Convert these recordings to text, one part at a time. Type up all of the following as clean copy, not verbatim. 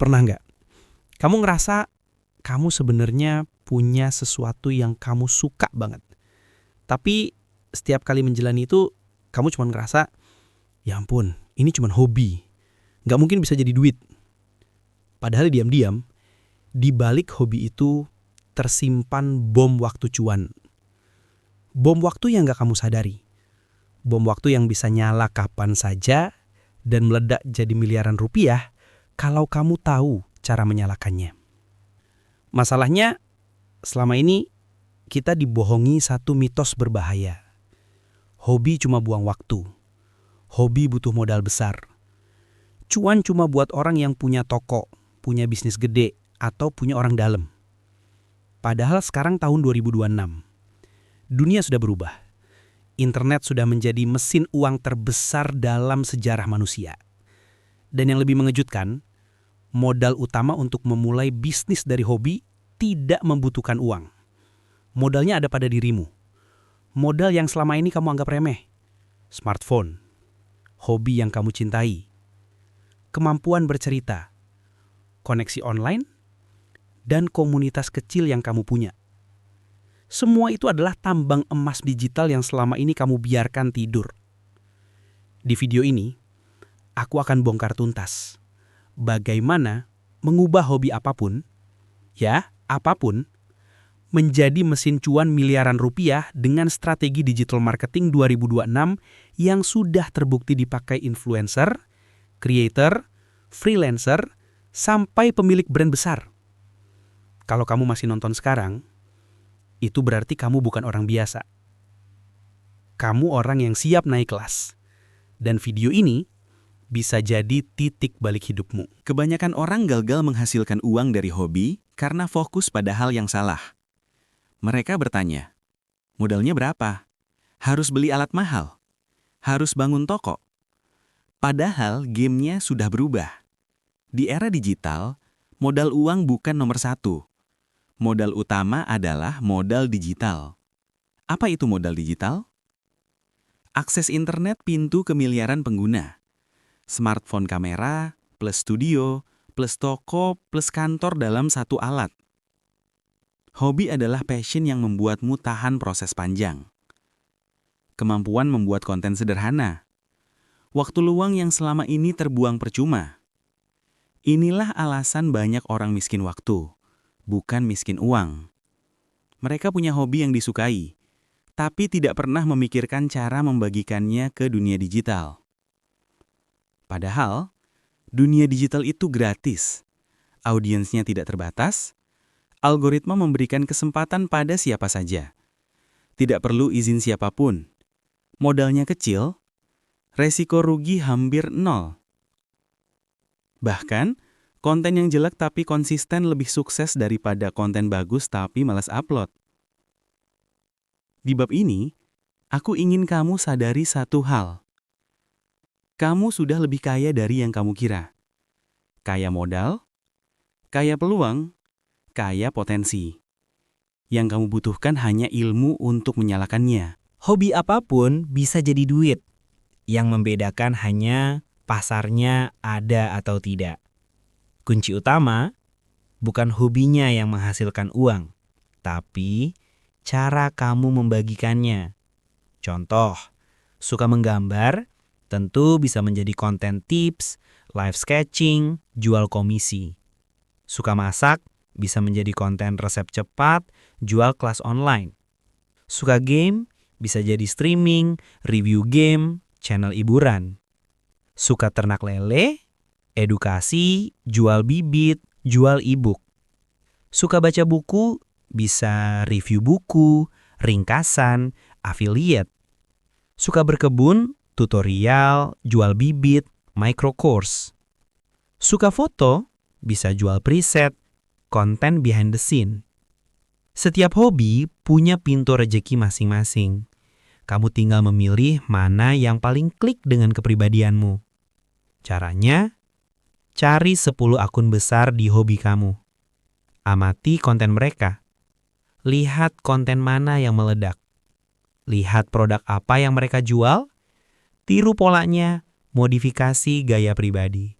Pernah nggak? Kamu ngerasa kamu sebenarnya punya sesuatu yang kamu suka banget. Tapi setiap kali menjalani itu, kamu cuma ngerasa, ya ampun, ini cuma hobi. Nggak mungkin bisa jadi duit. Padahal diam-diam, di balik hobi itu tersimpan bom waktu cuan. Bom waktu yang nggak kamu sadari. Bom waktu yang bisa nyala kapan saja dan meledak jadi miliaran rupiah kalau kamu tahu cara menyalakannya. Masalahnya, selama ini kita dibohongi satu mitos berbahaya. Hobi cuma buang waktu. Hobi butuh modal besar. Cuan cuma buat orang yang punya toko, punya bisnis gede, atau punya orang dalam. Padahal sekarang tahun 2026. Dunia sudah berubah. Internet sudah menjadi mesin uang terbesar dalam sejarah manusia. Dan yang lebih mengejutkan, modal utama untuk memulai bisnis dari hobi tidak membutuhkan uang. Modalnya ada pada dirimu. Modal yang selama ini kamu anggap remeh. Smartphone, hobi yang kamu cintai, kemampuan bercerita, koneksi online, dan komunitas kecil yang kamu punya. Semua itu adalah tambang emas digital yang selama ini kamu biarkan tidur. Di video ini, aku akan bongkar tuntas bagaimana mengubah hobi apapun, apapun, menjadi mesin cuan miliaran rupiah dengan strategi digital marketing 2026 yang sudah terbukti dipakai influencer, creator, freelancer, sampai pemilik brand besar. Kalau kamu masih nonton sekarang, itu berarti kamu bukan orang biasa. Kamu orang yang siap naik kelas. Dan video ini bisa jadi titik balik hidupmu. Kebanyakan orang gagal menghasilkan uang dari hobi karena fokus pada hal yang salah. Mereka bertanya, modalnya berapa? Harus beli alat mahal? Harus bangun toko? Padahal gamenya sudah berubah. Di era digital, modal uang bukan nomor satu. Modal utama adalah modal digital. Apa itu modal digital? Akses internet pintu ke miliaran pengguna. Smartphone kamera, plus studio, plus toko, plus kantor dalam satu alat. Hobi adalah passion yang membuatmu tahan proses panjang. Kemampuan membuat konten sederhana. Waktu luang yang selama ini terbuang percuma. Inilah alasan banyak orang miskin waktu, bukan miskin uang. Mereka punya hobi yang disukai, tapi tidak pernah memikirkan cara membagikannya ke dunia digital. Padahal, dunia digital itu gratis. Audiensnya tidak terbatas. Algoritma memberikan kesempatan pada siapa saja. Tidak perlu izin siapapun. Modalnya kecil, resiko rugi hampir nol. Bahkan, konten yang jelek tapi konsisten lebih sukses daripada konten bagus tapi malas upload. Di bab ini, aku ingin kamu sadari satu hal. Kamu sudah lebih kaya dari yang kamu kira. Kaya modal, kaya peluang, kaya potensi. Yang kamu butuhkan hanya ilmu untuk menyalakannya. Hobi apapun bisa jadi duit. Yang membedakan hanya pasarnya ada atau tidak. Kunci utama bukan hobinya yang menghasilkan uang, tapi cara kamu membagikannya. Contoh, suka menggambar, tentu bisa menjadi konten tips, live sketching, jual komisi. Suka masak, bisa menjadi konten resep cepat, jual kelas online. Suka game, bisa jadi streaming, review game, channel hiburan. Suka ternak lele, edukasi, jual bibit, jual e-book. Suka baca buku, bisa review buku, ringkasan, affiliate. Suka berkebun, tutorial, jual bibit, micro course. Suka foto, bisa jual preset, konten behind the scene. Setiap hobi punya pintu rejeki masing-masing. Kamu tinggal memilih mana yang paling klik dengan kepribadianmu. Caranya, cari 10 akun besar di hobi kamu. Amati konten mereka. Lihat konten mana yang meledak. Lihat produk apa yang mereka jual. Tiru polanya, modifikasi gaya pribadi.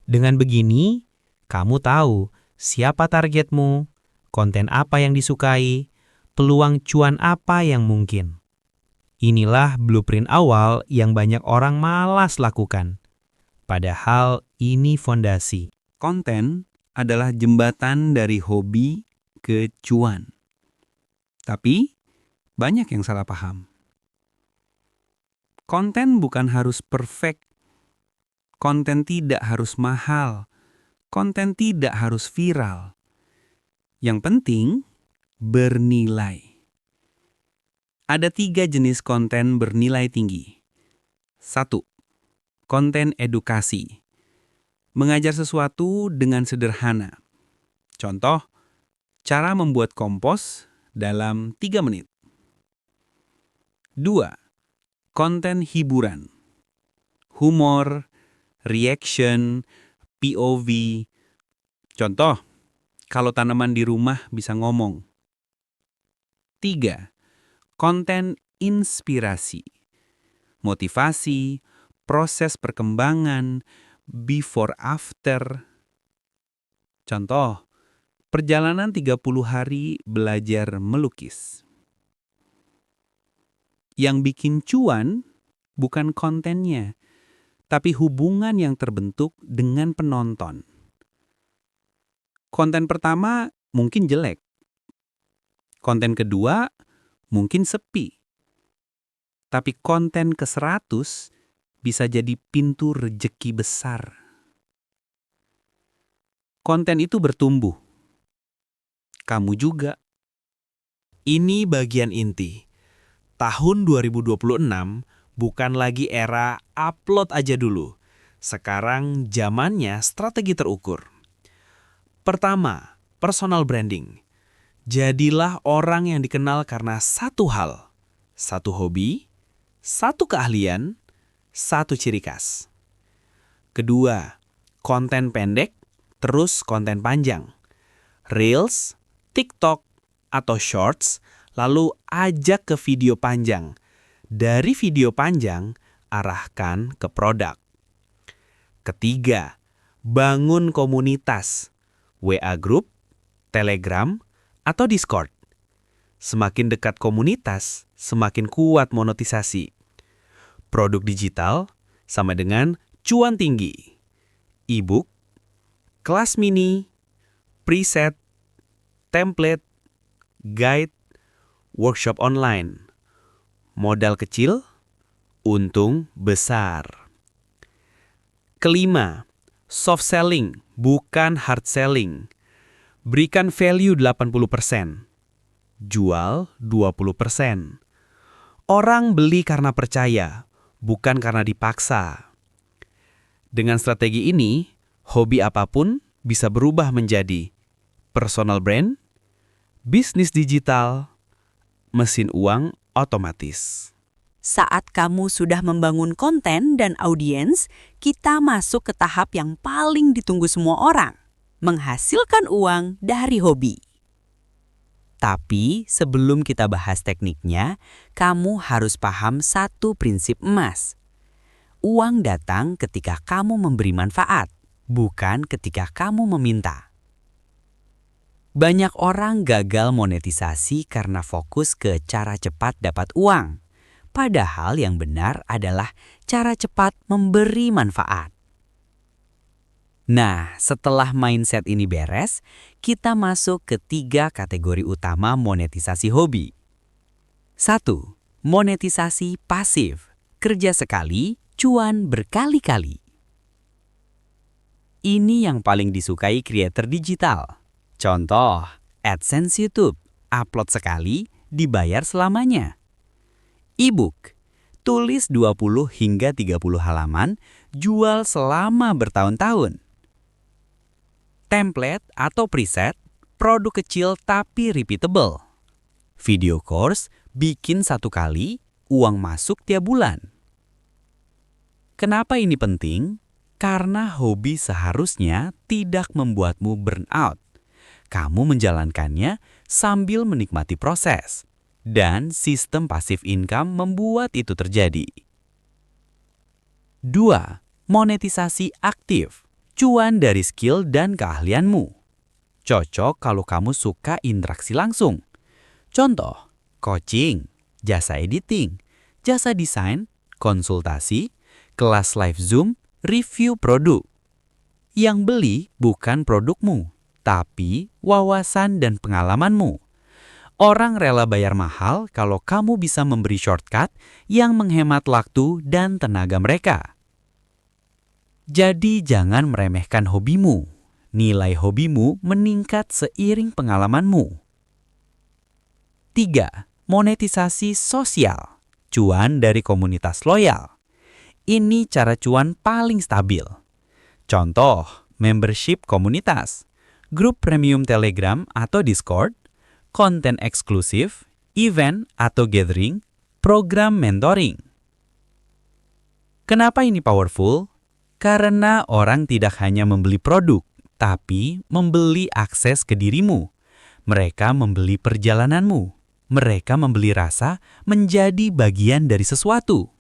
Dengan begini, Kamu tahu siapa targetmu, konten apa yang disukai, peluang cuan apa yang mungkin. Inilah blueprint awal yang banyak orang malas lakukan. Padahal ini fondasi. Konten adalah jembatan dari hobi ke cuan. Tapi banyak yang salah paham. Konten bukan harus perfect. Konten tidak harus mahal. Konten tidak harus viral. Yang penting, bernilai. Ada 3 jenis konten bernilai tinggi. 1. Konten edukasi. Mengajar sesuatu dengan sederhana. Contoh, cara membuat kompos dalam 3 menit. 2. Konten hiburan. Humor, reaction, POV. Contoh, kalau tanaman di rumah bisa ngomong. 3. Konten inspirasi. Motivasi, proses perkembangan, before after. Contoh, perjalanan 30 hari belajar melukis. Yang bikin cuan bukan kontennya, tapi hubungan yang terbentuk dengan penonton. Konten pertama mungkin jelek. Konten kedua mungkin sepi. Tapi konten ke-100 bisa jadi pintu rejeki besar. Konten itu bertumbuh. Kamu juga. Ini bagian inti. Tahun 2026 bukan lagi era upload aja dulu. Sekarang zamannya strategi terukur. Pertama, personal branding. Jadilah orang yang dikenal karena satu hal. Satu hobi, satu keahlian, satu ciri khas. Kedua, konten pendek, terus konten panjang. Reels, TikTok, atau Shorts, lalu ajak ke video panjang. Dari video panjang, arahkan ke produk. Ketiga, bangun komunitas. WA Group, Telegram, atau Discord. Semakin dekat komunitas, semakin kuat monetisasi. Produk digital sama dengan cuan tinggi. E-book, kelas mini, preset, template, guide, workshop online. Modal kecil, untung besar. Kelima, soft selling, bukan hard selling. Berikan value 80%, jual 20%. Orang beli karena percaya, bukan karena dipaksa. Dengan strategi ini, hobi apapun bisa berubah menjadi personal brand, bisnis digital, mesin uang otomatis. Saat kamu sudah membangun konten dan audiens, kita masuk ke tahap yang paling ditunggu semua orang. Menghasilkan uang dari hobi. Tapi sebelum kita bahas tekniknya, kamu harus paham satu prinsip emas. Uang datang ketika kamu memberi manfaat, bukan ketika kamu meminta. Banyak orang gagal monetisasi karena fokus ke cara cepat dapat uang. Padahal yang benar adalah cara cepat memberi manfaat. Nah, setelah mindset ini beres, kita masuk ke 3 kategori utama monetisasi hobi. 1. Monetisasi pasif. Kerja sekali, cuan berkali-kali. Ini yang paling disukai creator digital. Contoh, AdSense YouTube. Upload sekali, dibayar selamanya. E-book. Tulis 20 hingga 30 halaman, jual selama bertahun-tahun. Template atau preset, produk kecil tapi repeatable. Video course, bikin 1 kali, uang masuk tiap bulan. Kenapa ini penting? Karena hobi seharusnya tidak membuatmu burn out. Kamu menjalankannya sambil menikmati proses. Dan sistem passive income membuat itu terjadi. 2. Monetisasi aktif. Cuan dari skill dan keahlianmu. Cocok kalau kamu suka interaksi langsung. Contoh, coaching, jasa editing, jasa desain, konsultasi, kelas live Zoom, review produk. Yang beli bukan produkmu, tapi wawasan dan pengalamanmu. Orang rela bayar mahal kalau kamu bisa memberi shortcut yang menghemat waktu dan tenaga mereka. Jadi jangan meremehkan hobimu. Nilai hobimu meningkat seiring pengalamanmu. 3. Monetisasi sosial. Cuan dari komunitas loyal. Ini cara cuan paling stabil. Contoh, membership komunitas, grup premium Telegram atau Discord, konten eksklusif, event atau gathering, program mentoring. Kenapa ini powerful? Karena orang tidak hanya membeli produk, tapi membeli akses ke dirimu. Mereka membeli perjalananmu. Mereka membeli rasa menjadi bagian dari sesuatu.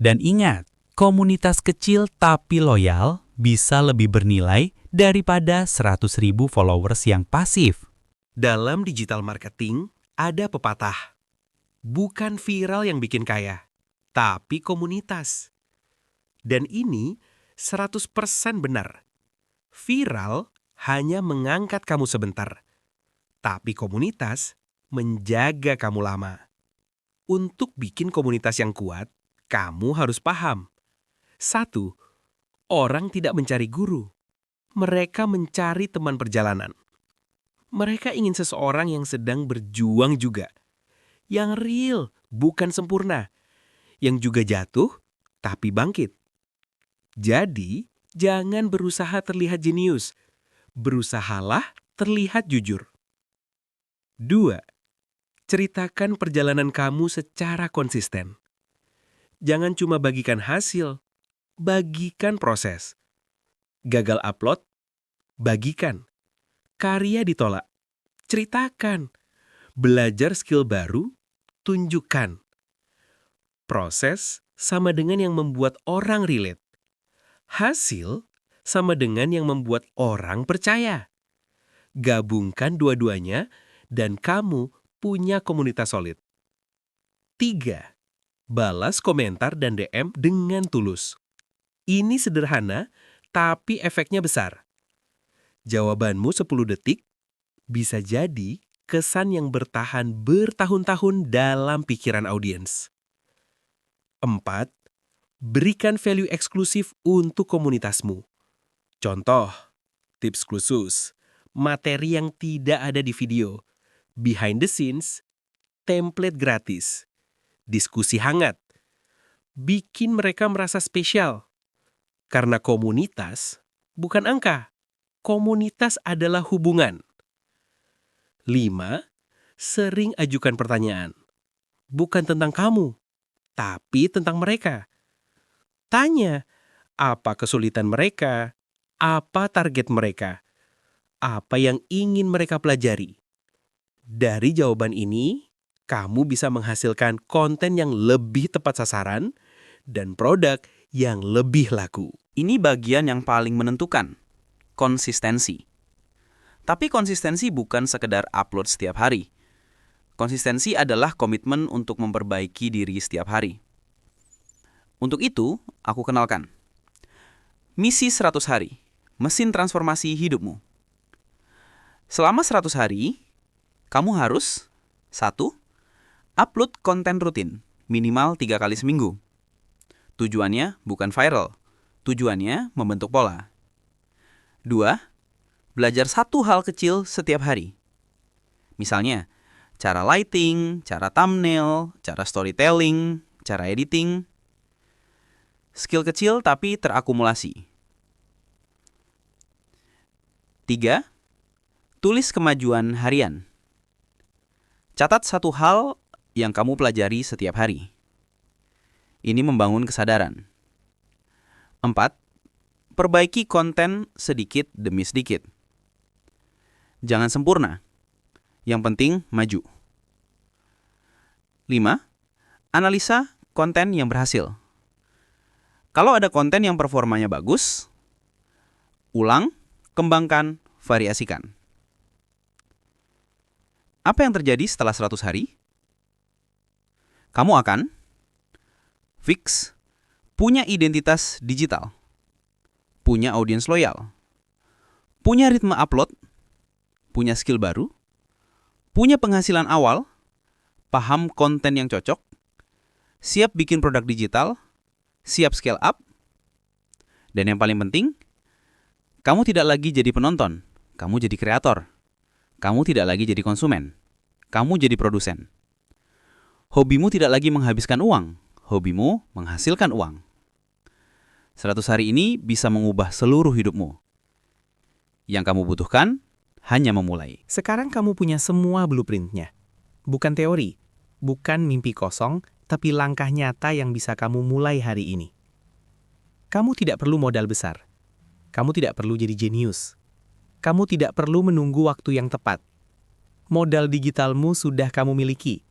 Dan ingat, komunitas kecil tapi loyal bisa lebih bernilai daripada 100.000 followers yang pasif. Dalam digital marketing, ada pepatah. Bukan viral yang bikin kaya, tapi komunitas. Dan ini 100% benar. Viral hanya mengangkat kamu sebentar, tapi komunitas menjaga kamu lama. Untuk bikin komunitas yang kuat, kamu harus paham. 1. Orang tidak mencari guru. Mereka mencari teman perjalanan. Mereka ingin seseorang yang sedang berjuang juga. Yang real, bukan sempurna. Yang juga jatuh, tapi bangkit. Jadi, jangan berusaha terlihat jenius. Berusahalah terlihat jujur. 2. Ceritakan perjalanan kamu secara konsisten. Jangan cuma bagikan hasil, bagikan proses. Gagal upload, bagikan. Karya ditolak, ceritakan. Belajar skill baru, tunjukkan. Proses sama dengan yang membuat orang relate. Hasil sama dengan yang membuat orang percaya. Gabungkan dua-duanya dan kamu punya komunitas solid. 3. Balas komentar dan DM dengan tulus. Ini sederhana, tapi efeknya besar. Jawabanmu 10 detik bisa jadi kesan yang bertahan bertahun-tahun dalam pikiran audiens. 4. Berikan value eksklusif untuk komunitasmu. Contoh, tips khusus, materi yang tidak ada di video, behind the scenes, template gratis, diskusi hangat. Bikin mereka merasa spesial. Karena komunitas bukan angka. Komunitas adalah hubungan. 5. Sering ajukan pertanyaan. Bukan tentang kamu, tapi tentang mereka. Tanya, apa kesulitan mereka? Apa target mereka? Apa yang ingin mereka pelajari? Dari jawaban ini, kamu bisa menghasilkan konten yang lebih tepat sasaran dan produk yang lebih laku. Ini bagian yang paling menentukan. Konsistensi. Tapi konsistensi bukan sekedar upload setiap hari. Konsistensi adalah komitmen untuk memperbaiki diri setiap hari. Untuk itu, aku kenalkan. Misi 100 hari, mesin transformasi hidupmu. Selama 100 hari, kamu harus 1. Upload konten rutin, minimal 3 kali seminggu. Tujuannya bukan viral, tujuannya membentuk pola. 2. Belajar satu hal kecil setiap hari. Misalnya, cara lighting, cara thumbnail, cara storytelling, cara editing. Skill kecil tapi terakumulasi. 3. Tulis kemajuan harian. Catat satu hal yang kamu pelajari setiap hari. Ini membangun kesadaran. 4. Perbaiki konten sedikit demi sedikit. Jangan sempurna. Yang penting maju. 5. Analisa konten yang berhasil. Kalau ada konten yang performanya bagus, Ulang, kembangkan, variasikan. Apa yang terjadi setelah 100 hari? Kamu akan fix, punya identitas digital, punya audiens loyal, punya ritme upload, punya skill baru, punya penghasilan awal, paham konten yang cocok, siap bikin produk digital, siap scale up, dan yang paling penting, kamu tidak lagi jadi penonton, kamu jadi kreator. Kamu tidak lagi jadi konsumen, kamu jadi produsen. Hobimu tidak lagi menghabiskan uang, hobimu menghasilkan uang. 100 hari ini bisa mengubah seluruh hidupmu. Yang kamu butuhkan hanya memulai. Sekarang kamu punya semua blueprint-nya. Bukan teori, bukan mimpi kosong, tapi langkah nyata yang bisa kamu mulai hari ini. Kamu tidak perlu modal besar. Kamu tidak perlu jadi jenius. Kamu tidak perlu menunggu waktu yang tepat. Modal digitalmu sudah kamu miliki.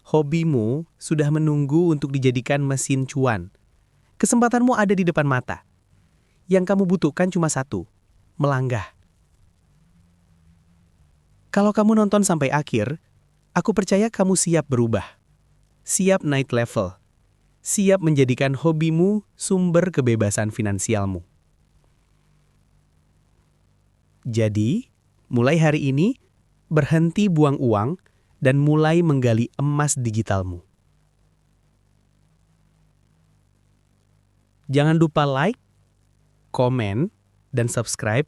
Hobimu sudah menunggu untuk dijadikan mesin cuan. Kesempatanmu ada di depan mata. Yang kamu butuhkan cuma satu, melanggah. Kalau kamu nonton sampai akhir, aku percaya kamu siap berubah. Siap naik level. Siap menjadikan hobimu sumber kebebasan finansialmu. Jadi, mulai hari ini, berhenti buang uang dan mulai menggali emas digitalmu. Jangan lupa like, komen, dan subscribe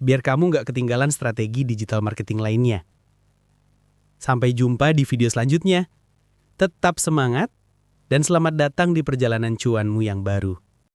biar kamu nggak ketinggalan strategi digital marketing lainnya. Sampai jumpa di video selanjutnya. Tetap semangat dan selamat datang di perjalanan cuanmu yang baru.